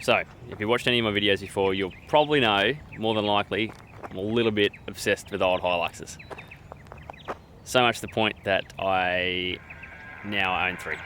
So, if you watched any of my videos before, you'll probably know, more than likely, I'm a little bit obsessed with old Hiluxes. So much to the point that I now own 3.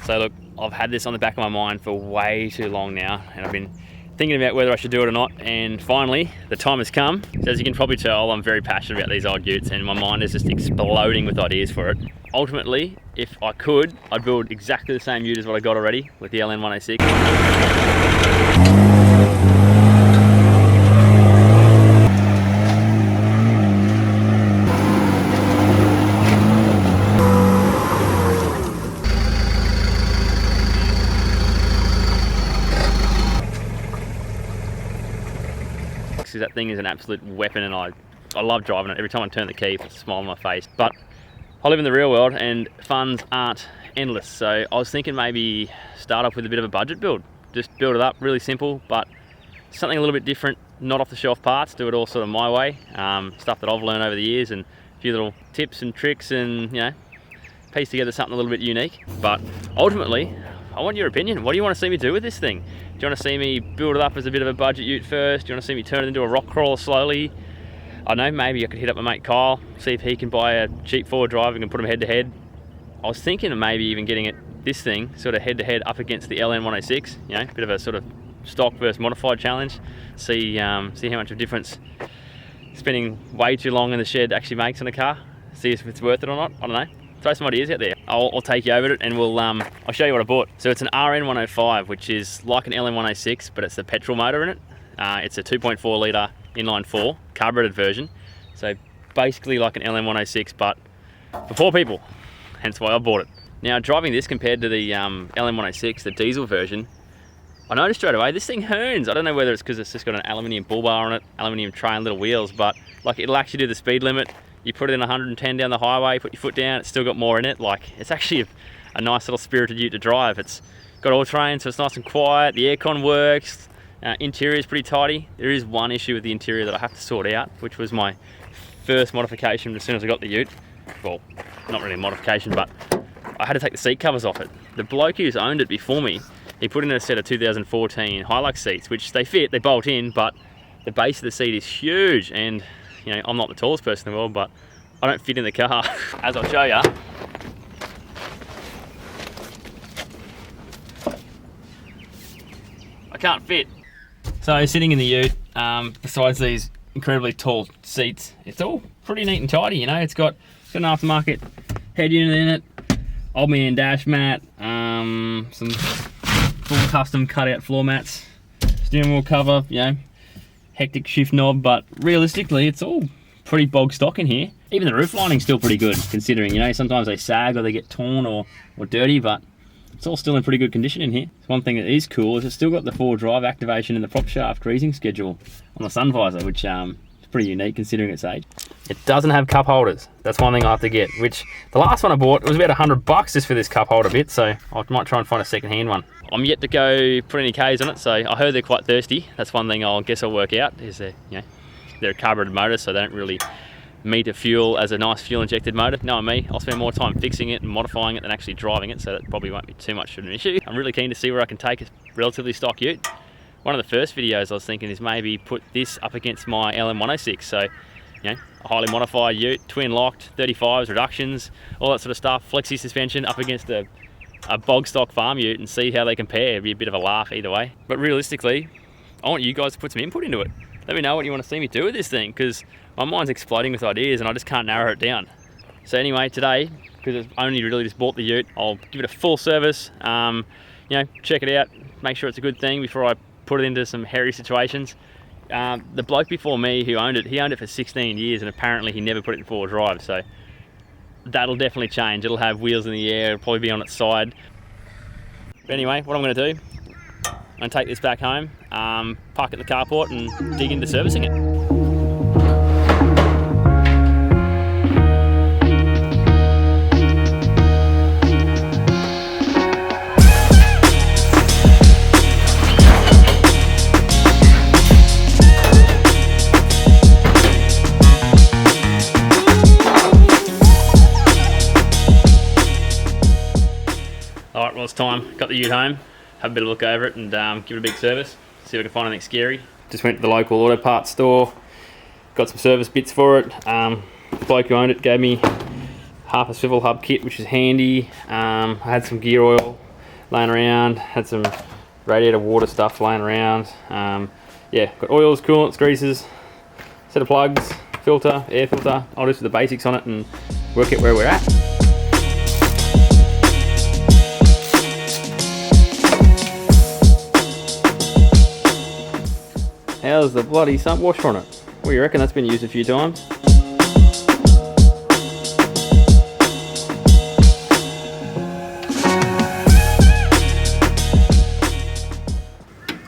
So look, I've had this on the back of my mind for way too long now, and I've been thinking about whether I should do it or not, and finally, the time has come. So as you can probably tell, I'm very passionate about these old utes, and my mind is just exploding with ideas for it. Ultimately, if I could, I'd build exactly the same ute as what I got already with the RN105. That thing is an absolute weapon, and I love driving it. Every time I turn the key, it puts a smile on my face. But I live in the real world and funds aren't endless, so I was thinking maybe start off with a bit of a budget build. Just build it up really simple, but something a little bit different, not off the shelf parts, do it all sort of my way. Stuff that I've learned over the years, and a few little tips and tricks, and you know, piece together something a little bit unique. But ultimately, I want your opinion. What do you want to see me do with this thing? Do you want to see me build it up as a bit of a budget ute first? Do you want to see me turn it into a rock crawler slowly? I don't know, maybe I could hit up my mate Kyle, see if he can buy a cheap forward drive and put them head to head. I was thinking of maybe even getting this thing sort of head to head up against the RN106, you know, bit of a sort of stock versus modified challenge. See how much of a difference spending way too long in the shed actually makes on a car. See if it's worth it or not, I don't know. Throw some ideas out there. I'll take you over it, and I'll show you what I bought. So it's an RN105, which is like an LM106, but it's the petrol motor in it. It's a 2.4 litre inline 4 carbureted version. So basically like an LM106, but for poor people. Hence why I bought it. Now driving this compared to the LM106, the diesel version, I noticed straight away this thing hoons. I don't know whether it's because it's just got an aluminium bull bar on it, aluminium tray and little wheels, but like it'll actually do the speed limit. You put it in 110 down the highway, put your foot down, it's still got more in it. Like, it's actually a nice little spirited ute to drive. It's got all terrain, so it's nice and quiet. The aircon works. Interior is pretty tidy. There is one issue with the interior that I have to sort out, which was my first modification as soon as I got the ute. Well, not really a modification, but I had to take the seat covers off it. The bloke who's owned it before me, he put in a set of 2014 Hilux seats, which they fit, they bolt in, but the base of the seat is huge, and you know, I'm not the tallest person in the world, but I don't fit in the car. As I'll show you. I can't fit. So sitting in the ute, besides these incredibly tall seats, it's all pretty neat and tidy, you know. It's got an aftermarket head unit in it, old man dash mat, some full custom cutout floor mats, steering wheel cover, you know, hectic shift knob, but realistically it's all pretty bog stock in here. Even the roof lining's still pretty good, considering, you know, sometimes they sag or they get torn or dirty, but it's all still in pretty good condition in here. One thing that is cool is it's still got the forward drive activation and the prop shaft greasing schedule on the sun visor, which is pretty unique considering its age. It doesn't have cup holders. That's one thing I have to get, which the last one I bought, it was about $100 just for this cup holder bit, so I might try and find a second-hand one. I'm yet to go put any Ks on it, so I heard they're quite thirsty. That's one thing I'll work out, is you know, they're a carbureted motor, so they don't really meet a fuel as a nice fuel injected motor. Knowing me, I'll spend more time fixing it and modifying it than actually driving it, so that probably won't be too much of an issue. I'm really keen to see where I can take a relatively stock ute. One of the first videos I was thinking is maybe put this up against my LM106, so you know, a highly modified ute, twin locked, 35s, reductions, all that sort of stuff, flexi suspension up against a bog stock farm ute and see how they compare. It'd be a bit of a laugh either way. But realistically, I want you guys to put some input into it. Let me know what you want to see me do with this thing, because my mind's exploding with ideas and I just can't narrow it down. So anyway, today, because I've only really just bought the ute, I'll give it a full service, you know, check it out, make sure it's a good thing before I put it into some hairy situations. The bloke before me who owned it, he owned it for 16 years and apparently he never put it in four-wheel drive, so that'll definitely change. It'll have wheels in the air, it'll probably be on its side. But anyway, what I'm going to do, I'm going to take this back home, park it in the carport and dig into servicing it. it's time. Got the ute home, have a bit of a look over it and give it a big service. See if I can find anything scary. Just went to the local auto parts store, got some service bits for it. Bloke who owned it gave me half a swivel hub kit, which is handy. I had some gear oil laying around, had some radiator water stuff laying around. Yeah, got oils, coolants, greases, set of plugs, filter, air filter. I'll just do the basics on it and work out where we're at. How's the bloody sump washer on it? What do you reckon? That's been used a few times.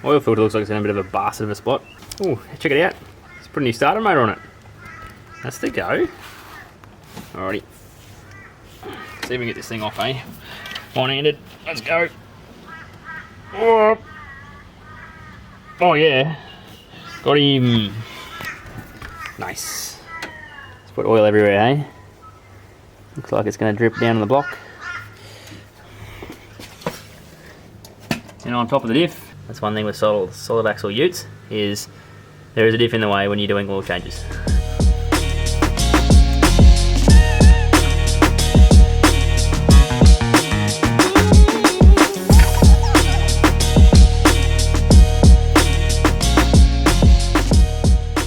Oil filter looks like it's in a bit of a bastard of a spot. Oh, check it out. Let's put a new starter motor on it. That's the go. Alrighty. See if we can get this thing off, eh? One-handed. Let's go. Oh, oh yeah. Got him. Nice. Let's put oil everywhere, eh? Looks like it's going to drip down on the block. And on top of the diff. That's one thing with solid axle utes, is there is a diff in the way when you're doing oil changes.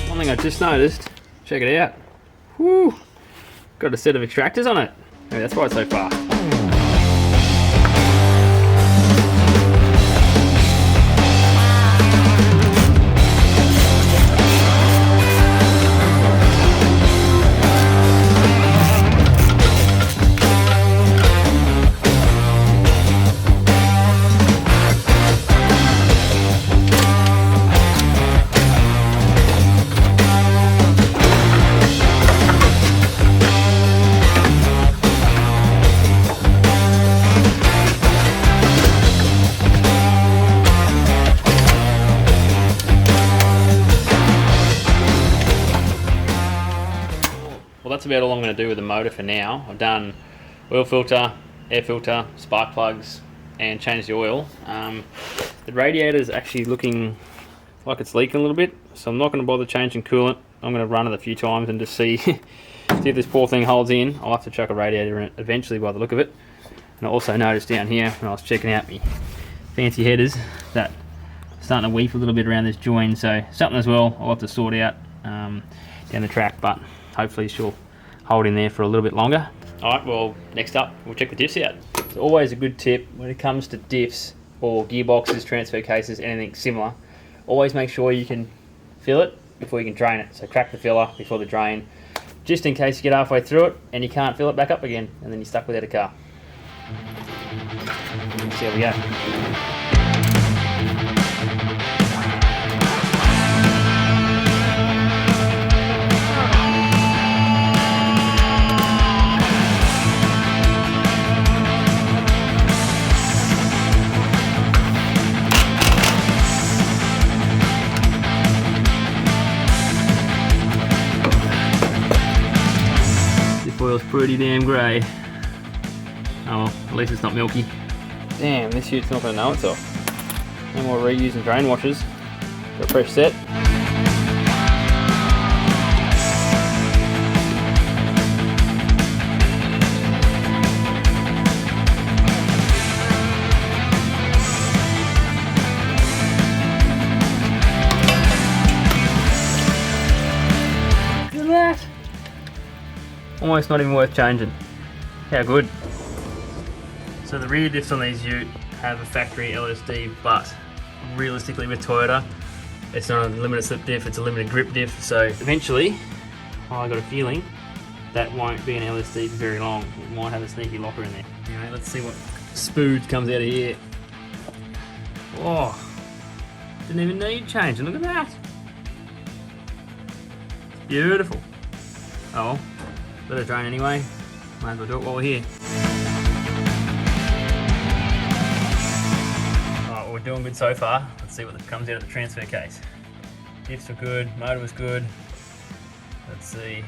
One thing I just noticed, check it out. Woo! Got a set of extractors on it. Maybe that's why it's so fast. Well, that's about all I'm going to do with the motor for now. I've done oil filter, air filter, spark plugs, and changed the oil. The radiator is actually looking like it's leaking a little bit, so I'm not going to bother changing coolant. I'm going to run it a few times and just see, see if this poor thing holds in. I'll have to chuck a radiator in it eventually by the look of it. And I also noticed down here when I was checking out my fancy headers that it's starting to weep a little bit around this join, so something as well I'll have to sort out down the track, but hopefully she'll hold in there for a little bit longer. Alright, well, next up we'll check the diffs out. It's always a good tip when it comes to diffs or gearboxes, transfer cases, anything similar. Always make sure you can fill it before you can drain it. So crack the filler before the drain, just in case you get halfway through it and you can't fill it back up again and then you're stuck without a car. Let's see how we go. Oil's pretty damn grey. Oh well, at least it's not milky. Damn, this ute's not going to know it's off. No more reusing drain washers. Got a fresh set. Look at that! Almost not even worth changing. How good. So the rear diffs on these ute have a factory LSD, but realistically with Toyota, it's not a limited slip diff, it's a limited grip diff. So eventually, I got a feeling that won't be an LSD for very long. It might have a sneaky locker in there. Anyway, let's see what spooge comes out of here. Oh, didn't even need changing, look at that. It's beautiful. Oh well. Let it drain anyway. Might as well do it while we're here. Alright, well, we're doing good so far. Let's see what comes out of the transfer case. Diffs were good, motor was good. Let's see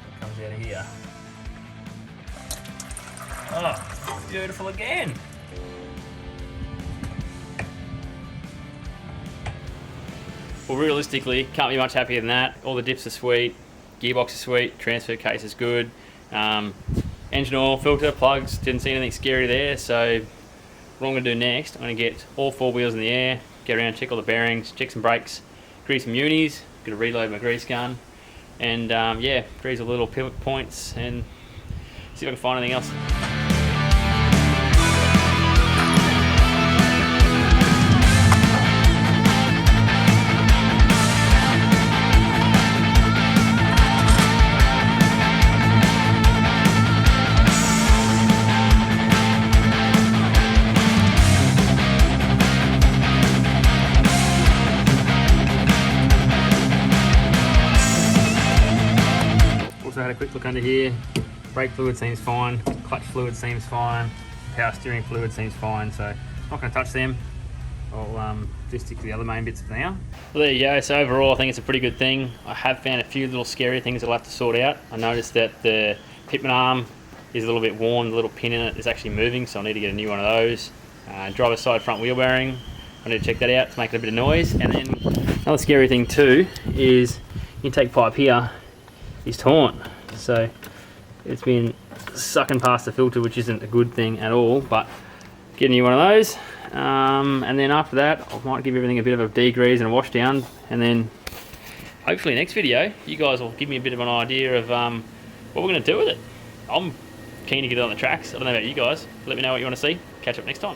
what comes out of here. Oh, beautiful again. Well, realistically, can't be much happier than that. All the dips are sweet, gearbox is sweet, transfer case is good. Engine oil, filter, plugs, didn't see anything scary there. So what I'm going to do next, I'm going to get all 4 wheels in the air, get around, check all the bearings, check some brakes, grease some unis, going to reload my grease gun, and yeah, grease all the little pivot points and see if I can find anything else. Also had a quick look under here. Brake fluid seems fine, clutch fluid seems fine, power steering fluid seems fine, so not going to touch them. I'll just stick to the other main bits for now. Well, there you go. So overall, I think it's a pretty good thing. I have found a few little scary things I'll have to sort out. I noticed that the pitman arm is a little bit worn, the little pin in it is actually moving, so I need to get a new one of those. Driver's side front wheel bearing, I need to check that out to make it a bit of noise. And then another scary thing too is intake pipe here is torn. So it's been sucking past the filter, which isn't a good thing at all, but get a new one of those. And then after that, I might give everything a bit of a degrease and a wash down, and then hopefully next video, you guys will give me a bit of an idea of what we're going to do with it. I'm keen to get it on the tracks. I don't know about you guys. Let me know what you want to see. Catch up next time.